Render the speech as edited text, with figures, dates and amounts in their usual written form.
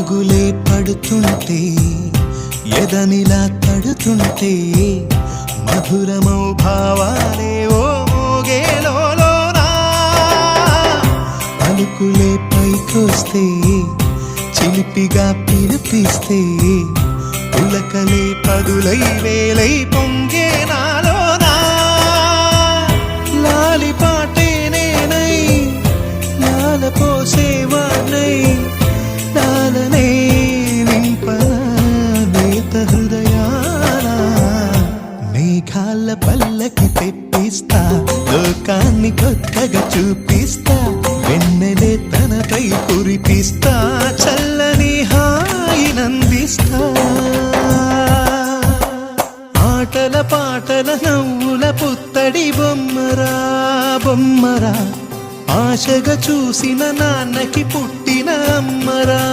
గులే పడుతుంటే ఎదనిలా తడుతుంటే మధురమౌ భావాలే ఓ మోగేలోనా పలుకులే పైకొస్తే చిలిపిగా పిలిపిస్తే పులకలే పదులై వేలై పొంగే నాలోనా లాలి పాటే నేనై లాల పోసేవాణ్ణై లాలనే నింపనా నేత హృదయాన మేఘాల పల్లకి తెప్పిస్తా లోకాన్ని కొత్తగా చూపిస్తా వెన్నెలే తనపై కురిపిస్తా చల్లని హాయినందిస్తా ఆటల పాటల నవ్వుల పుత్తడి బొమ్మరా బొమ్మరా ఆశగా చూసిన నాన్నకి పుట్టిన అమ్మరా